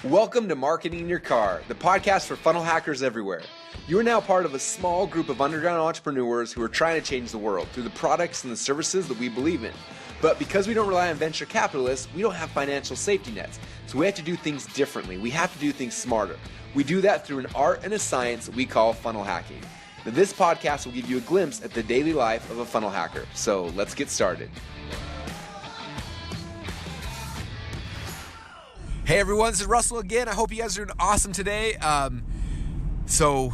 Welcome to Marketing in Your Car, the podcast for funnel hackers everywhere. You are now part of a small group of underground entrepreneurs who are trying to change the world through the products and the services that we believe in. But because we don't rely on venture capitalists, we don't have financial safety nets. So we have to do things differently. We have to do things smarter. We do that through an art and a science that we call funnel hacking. Now, this podcast will give you a glimpse at the daily life of a funnel hacker. So let's get started. Hey everyone, this is Russell again. I hope you guys are doing awesome today. So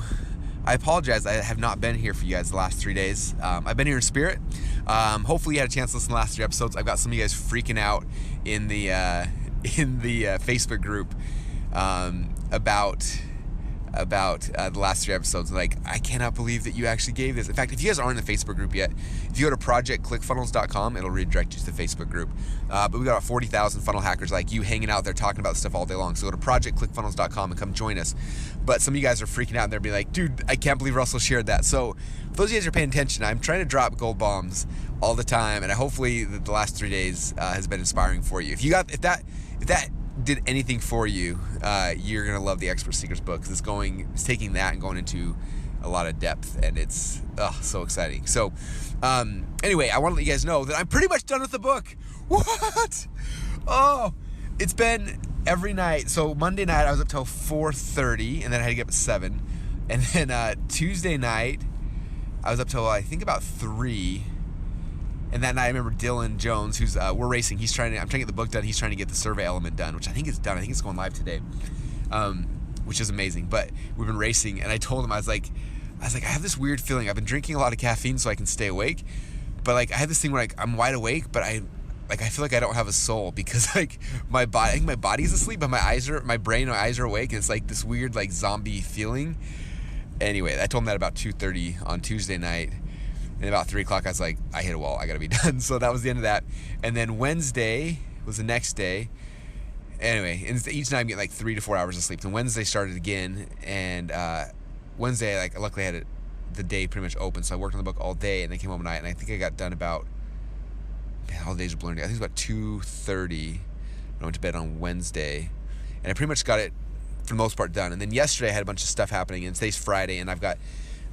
I apologize, I have not been here for you guys the last 3 days. I've been here in spirit. Hopefully you had a chance to listen to the last 3 episodes. I've got some of you guys freaking out in the Facebook group about the last 3 episodes. Like, I cannot believe that you actually gave this. In fact, if you guys aren't in the Facebook group yet, if you go to projectclickfunnels.com, it'll redirect you to the Facebook group. But we got about 40,000 funnel hackers like you hanging out there talking about stuff all day long. So go to projectclickfunnels.com and come join us. But some of you guys are freaking out and they're being like, dude, I can't believe Russell shared that. So for those of you guys who are paying attention, I'm trying to drop gold bombs all the time, and hopefully the last 3 days has been inspiring for you. If that did anything for you, you're gonna love the Expert Seekers book, because it's taking that and going into a lot of depth, and it's so exciting. So anyway, I want to let you guys know that I'm pretty much done with the book. What? Oh, it's been every night. So Monday night I was up till 4:30, and then I had to get up at 7, and then Tuesday night I was up till I think about 3. And that night I remember Dylan Jones, who's we're racing. I'm trying to get the book done. He's trying to get the survey element done, which I think is done. I think it's going live today, which is amazing. But we've been racing, and I told him, I was like, I have this weird feeling. I've been drinking a lot of caffeine so I can stay awake, but like I have this thing where I'm wide awake, but I feel like I don't have a soul, because like I think my body's asleep, but my brain and my eyes are awake, and it's like this weird like zombie feeling. Anyway, I told him that about 2:30 on Tuesday night. And about 3 o'clock, I was like, I hit a wall. I got to be done. So that was the end of that. And then Wednesday was the next day. Anyway, and each night I'm getting like 3 to 4 hours of sleep. Then Wednesday started again. And Wednesday, like, luckily I had the day pretty much open. So I worked on the book all day, and then came home at night. And I think I got done about, all the days are blurring. I think it was about 2:30 when I went to bed on Wednesday. And I pretty much got it, for the most part, done. And then yesterday I had a bunch of stuff happening. And today's Friday, and I've got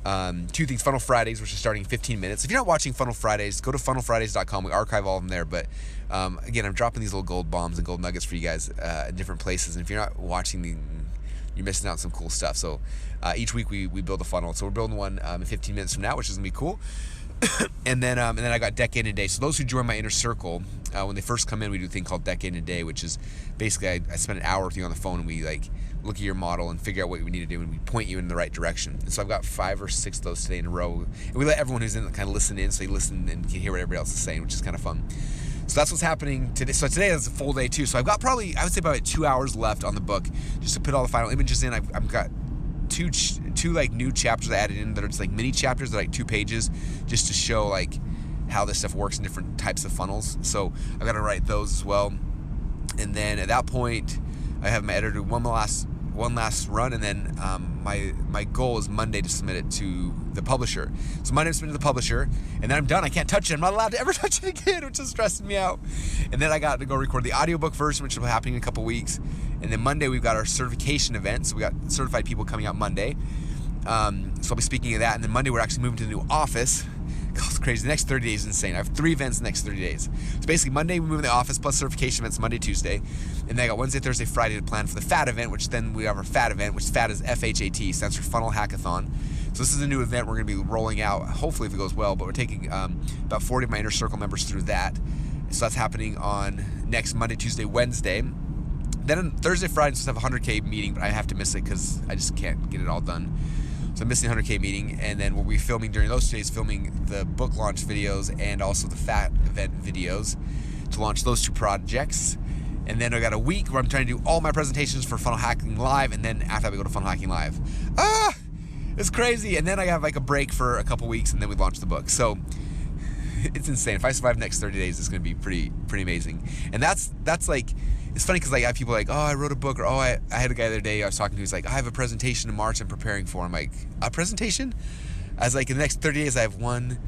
2 things: Funnel Fridays, which is starting in 15 minutes. If you're not watching Funnel Fridays, go to funnelfridays.com. We archive all of them there. But again, I'm dropping these little gold bombs and gold nuggets for you guys in different places. And if you're not watching you're missing out on some cool stuff. So each week we build a funnel. So we're building one in 15 minutes from now, which is gonna be cool. and then I got Decade in a Day. So those who join my inner circle, when they first come in, we do a thing called Decade in a Day, which is basically I spend an hour with you on the phone, and we like look at your model and figure out what we need to do, and we point you in the right direction. And so I've got 5 or 6 of those today in a row, and we let everyone who's in it kind of listen in, so you listen and can hear what everybody else is saying, which is kind of fun. So that's what's happening today. So today is a full day too. So I've got probably, I would say, about 2 hours left on the book just to put all the final images in. I've got two like new chapters I added in that are just like mini chapters that are like 2 pages, just to show like how this stuff works in different types of funnels. So I've got to write those as well. And then at that point, I have my editor do one last run, and then my goal is Monday to submit it to the publisher. So Monday to submit it to the publisher, and then I'm done. I can't touch it. I'm not allowed to ever touch it again, which is stressing me out. And then I got to go record the audiobook version, which will be happening in a couple weeks. And then Monday we've got our certification event. So we got certified people coming out Monday. So I'll be speaking of that. And then Monday we're actually moving to the new office. God, it's crazy. The next 30 days is insane. I have 3 events in the next 30 days. So basically Monday we move in the office, plus certification events Monday, Tuesday. And then I got Wednesday, Thursday, Friday to plan for the FAT event, which then we have our FAT event, which FAT is FHAT, stands for Funnel Hackathon. So this is a new event we're going to be rolling out, hopefully if it goes well, but we're taking about 40 of my inner circle members through that. So that's happening on next Monday, Tuesday, Wednesday. Then on Thursday, Friday, I'm supposed to have a 100K meeting, but I have to miss it because I just can't get it all done. So I'm missing the 100K meeting, and then we'll be filming during those 2 days, filming the book launch videos and also the FAT event videos to launch those 2 projects. And then I got a week where I'm trying to do all my presentations for Funnel Hacking Live, and then after that we go to Funnel Hacking Live. It's crazy. And then I have like a break for a couple weeks, and then we launch the book. So it's insane. If I survive the next 30 days, it's going to be pretty amazing. And that's like, it's funny because like I have people like, oh, I wrote a book, or oh, I had a guy the other day I was talking to who's like, I have a presentation in March I'm preparing for. I'm like, a presentation? I was like, in the next 30 days I have 1,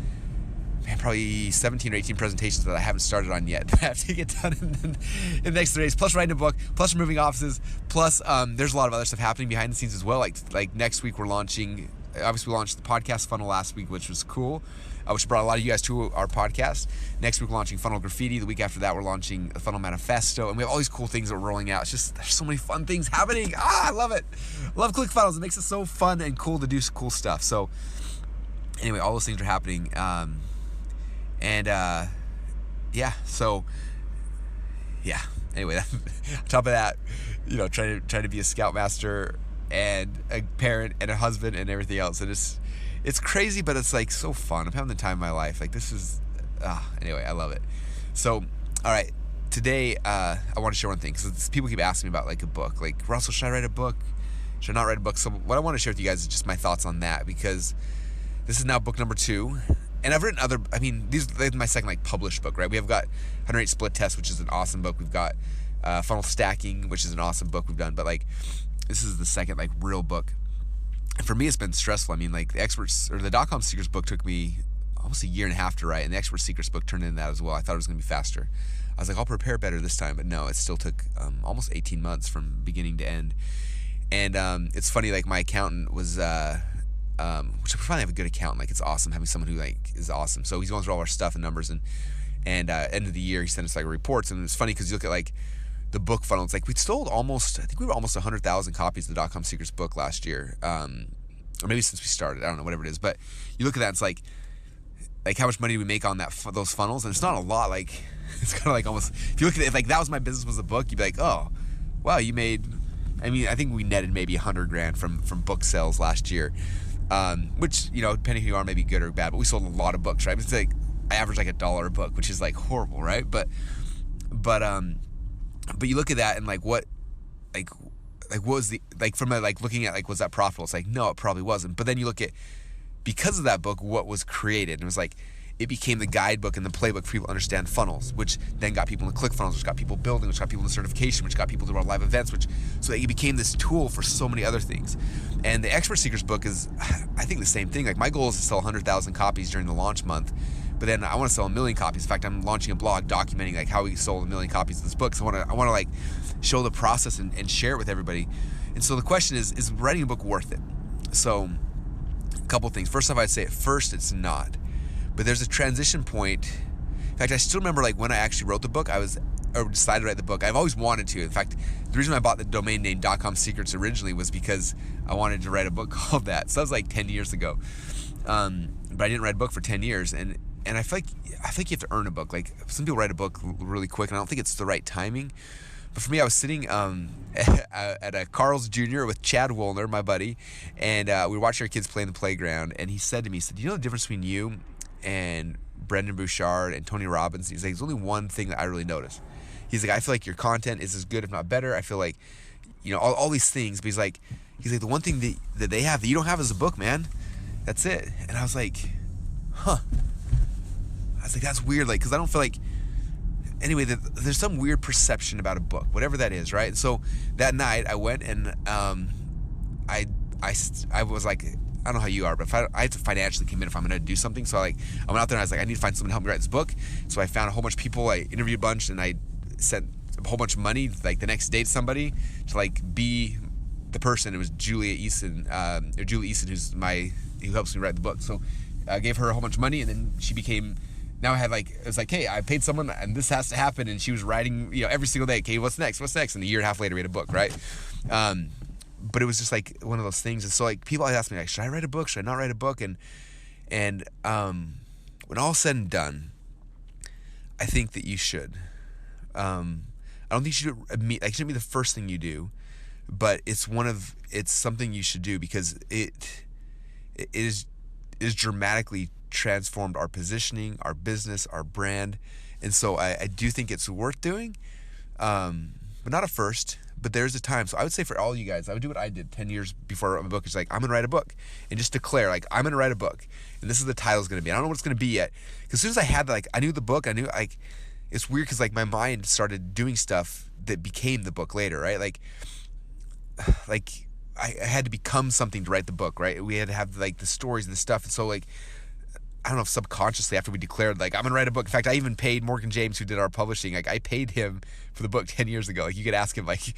man, probably 17 or 18 presentations that I haven't started on yet that I have to get done in the next 3 days, plus writing a book, plus removing offices, plus there's a lot of other stuff happening behind the scenes as well. Like next week we're launching, obviously we launched the podcast funnel last week, which was cool, which brought a lot of you guys to our podcast. Next week we're launching Funnel Graffiti. The week after that we're launching a Funnel Manifesto, and we have all these cool things that we're rolling out. It's just, there's so many fun things happening. I love it. I love ClickFunnels. It makes it so fun and cool to do cool stuff. So anyway, all those things are happening. Anyway, on top of that, trying to be a scoutmaster and a parent and a husband and everything else. And it's crazy, but it's like so fun. I'm having the time of my life. Like this is, anyway, I love it. So, all right, today I want to share one thing, because people keep asking me about like a book. Like, Russell, should I write a book? Should I not write a book? So what I want to share with you guys is just my thoughts on that, because this is now book number 2. And I've written other, these are my second like published book, right? We have got 108 Split Test, which is an awesome book. We've got Funnel Stacking, which is an awesome book we've done. But like, this is the second like real book. And for me, it's been stressful. The experts, or the .com Secrets book took me almost a year and a half to write. And the Expert Secrets book turned into that as well. I thought it was going to be faster. I was like, I'll prepare better this time. But no, it still took almost 18 months from beginning to end. And it's funny, like my accountant was... which I finally have a good accountant. Like, it's awesome having someone who like is awesome. So he's going through all our stuff and numbers, and end of the year he sent us like reports. And it's funny because you look at like the book funnel. It's like we sold almost 100,000 copies of the .com Secrets book last year, or maybe since we started. I don't know, whatever it is. But you look at that, and it's like how much money do we make on those funnels? And it's not a lot. Like, it's kind of like almost, if you look at it, if like that was my business was a book, you'd be like, oh, wow, you made. I think we netted maybe $100,000 from book sales last year. Which, depending who you are, may be good or bad, but we sold a lot of books, right? It's like, I average like $1 a book, which is like horrible, right? But you look at that and like what was the, like from a, like looking at like, was that profitable? It's like, no, it probably wasn't. But then you look at, because of that book, what was created, and it was like, it became the guidebook and the playbook for people to understand funnels, which then got people into ClickFunnels, which got people building, which got people into certification, which got people to our live events, so it became this tool for so many other things. And the Expert Secrets book is, I think, the same thing. Like, my goal is to sell 100,000 copies during the launch month, but then I want to sell 1 million copies. In fact, I'm launching a blog documenting like how we sold 1 million copies of this book. So I want to like show the process and share it with everybody. And so the question is writing a book worth it? So a couple things. First off, I'd say at first it's not. But there's a transition point. In fact, I still remember like when I actually wrote the book, or decided to write the book. I've always wanted to. In fact, the reason I bought the domain name .com Secrets originally was because I wanted to write a book called that. So that was like 10 years ago. But I didn't write a book for 10 years. And I feel like you have to earn a book. Like, some people write a book really quick, and I don't think it's the right timing. But for me, I was sitting at a Carl's Jr. with Chad Woolner, my buddy, and we were watching our kids play in the playground. And he said to me, you know the difference between you and Brendan Bouchard and Tony Robbins? He's like, there's only one thing that I really notice. He's like, I feel like your content is as good, if not better. I feel like, all these things. But he's like, the one thing that they have that you don't have is a book, man. That's it. And I was like, huh. I was like, that's weird. Like, because I don't feel like, anyway, there's some weird perception about a book, whatever that is, right? And so that night I went and I was like, I don't know how you are, but I have to financially commit if I'm going to do something. So I went out there and I was like, I need to find someone to help me write this book. So I found a whole bunch of people. I interviewed a bunch, and I sent a whole bunch of money like the next day to somebody to like be the person. It was Julie Eason, who helps me write the book. So I gave her a whole bunch of money, and then she became. Now I had like, it was like, hey, I paid someone and this has to happen. And she was writing, every single day, okay, what's next? And a year and a half later, we had a book, right? But it was just like one of those things. And so like people always ask me like, should I write a book? Should I not write a book? And when all's said and done, I think that you should. I don't think you should it shouldn't be the first thing you do, but it's something you should do because it is dramatically transformed our positioning, our business, our brand. And so I do think it's worth doing, but not at first. But there's a time. So I would say for all you guys, I would do what I did 10 years before I wrote my book. It's like, I'm going to write a book and just declare, like, I'm going to write a book. And this is the title's going to be. I don't know what it's going to be yet. Because as soon as I had, like, I knew the book, I knew, like, it's weird because, like, my mind started doing stuff that became the book later, right? Like I had to become something to write the book, right? We had to have, like, the stories and the stuff. And so, like, I don't know if subconsciously after we declared, like, I'm going to write a book. In fact, I even paid Morgan James, who did our publishing. Like, I paid him for the book 10 years ago. Like, you could ask him, like,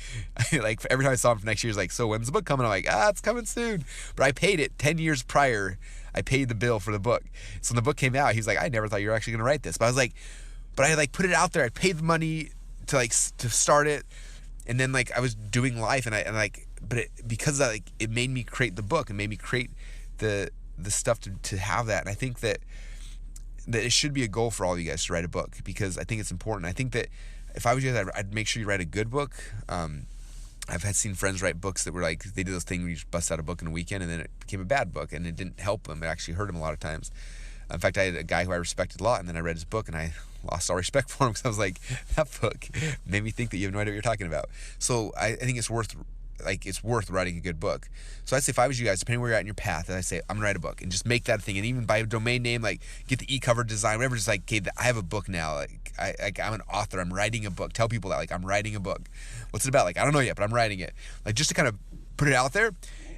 like every time I saw him for next year, he's like, so when's the book coming? I'm like, it's coming soon. But I paid it 10 years prior. I paid the bill for the book. So when the book came out, he's like, I never thought you were actually going to write this. But I was like, but I like put it out there. I paid the money to start it. And then like I was doing life because like it made me create the book and made me create the stuff to have that. And I think that it should be a goal for all of you guys to write a book, because I think it's important. I think that if I was you guys, I'd make sure you write a good book. I've seen friends write books that were like, they did this thing where you just bust out a book in a weekend and then it became a bad book and it didn't help them. It actually hurt them a lot of times. In fact, I had a guy who I respected a lot, and then I read his book and I lost all respect for him because I was like, that book made me think that you have no idea what you're talking about. So I think it's worth writing a good book. So I'd say if I was you guys, depending where you're at in your path, and I say, I'm gonna write a book and just make that a thing. And even by a domain name, like get the e-cover design, whatever, just like, okay, I have a book now. Like I'm an author, I'm writing a book. Tell people that, like, I'm writing a book. What's it about? Like, I don't know yet, but I'm writing it. Like, just to kind of put it out there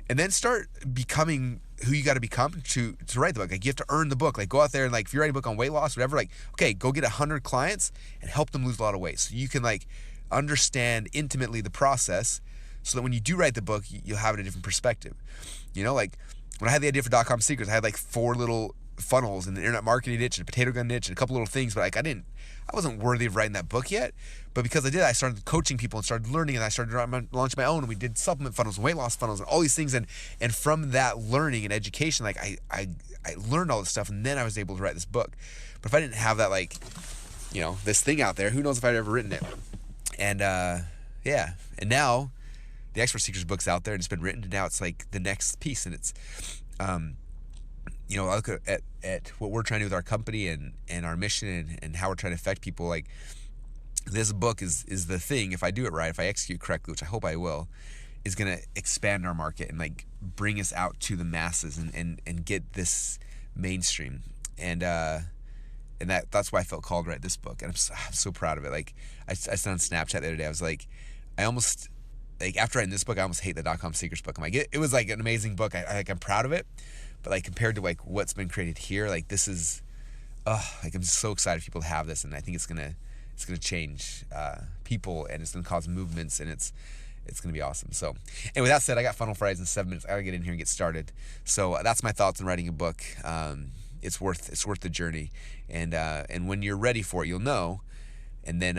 and then start becoming who you got to become to write the book. Like, you have to earn the book. Like, go out there and, like, if you're writing a book on weight loss, whatever, like, okay, go get 100 clients and help them lose a lot of weight. So you can, like, understand intimately the process, so that when you do write the book, you'll have it a different perspective. You know, like when I had the idea for .com Secrets, I had like 4 little funnels in the internet marketing niche and a potato gun niche and a couple little things, but like I wasn't worthy of writing that book yet. But because I did, I started coaching people and started learning, and I started launching my own, and we did supplement funnels and weight loss funnels and all these things. And from that learning and education, like I learned all this stuff, and then I was able to write this book. But if I didn't have that, like, you know, this thing out there, who knows if I'd ever written it. And yeah, and now the Expert Secrets book's out there and it's been written, and now it's like the next piece. And it's, you know, I look at what we're trying to do with our company and our mission and how we're trying to affect people. Like, this book is the thing, if I do it right, if I execute correctly, which I hope I will, is going to expand our market and like bring us out to the masses and get this mainstream. And that's why I felt called to write this book. And I'm so proud of it. Like, I said on Snapchat the other day, I was like, after writing this book, I almost hate the .com Secrets book. I'm like, it was like an amazing book. I'm proud of it. But like, compared to like what's been created here, like this is, like I'm so excited for people to have this. And I think it's gonna change people, and it's gonna cause movements, and it's gonna be awesome. So anyway, with that said, I got Funnel Fridays in 7 minutes. I gotta get in here and get started. So that's my thoughts on writing a book. It's worth the journey. And when you're ready for it, you'll know. And then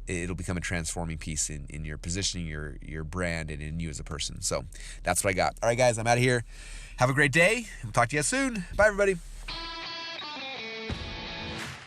it'll become a transforming piece in your positioning, your brand, and in you as a person. So that's what I got. All right, guys, I'm out of here. Have a great day. We'll talk to you guys soon. Bye, everybody.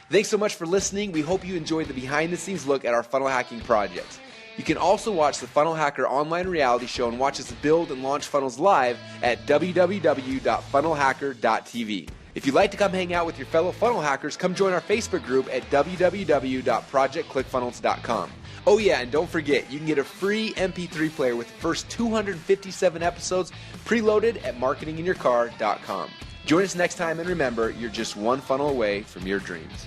Thanks so much for listening. We hope you enjoyed the behind-the-scenes look at our funnel hacking project. You can also watch the Funnel Hacker online reality show and watch us build and launch funnels live at www.funnelhacker.tv. If you'd like to come hang out with your fellow funnel hackers, come join our Facebook group at www.projectclickfunnels.com. Oh yeah, and don't forget, you can get a free MP3 player with the first 257 episodes preloaded at marketinginyourcar.com. Join us next time, and remember, you're just one funnel away from your dreams.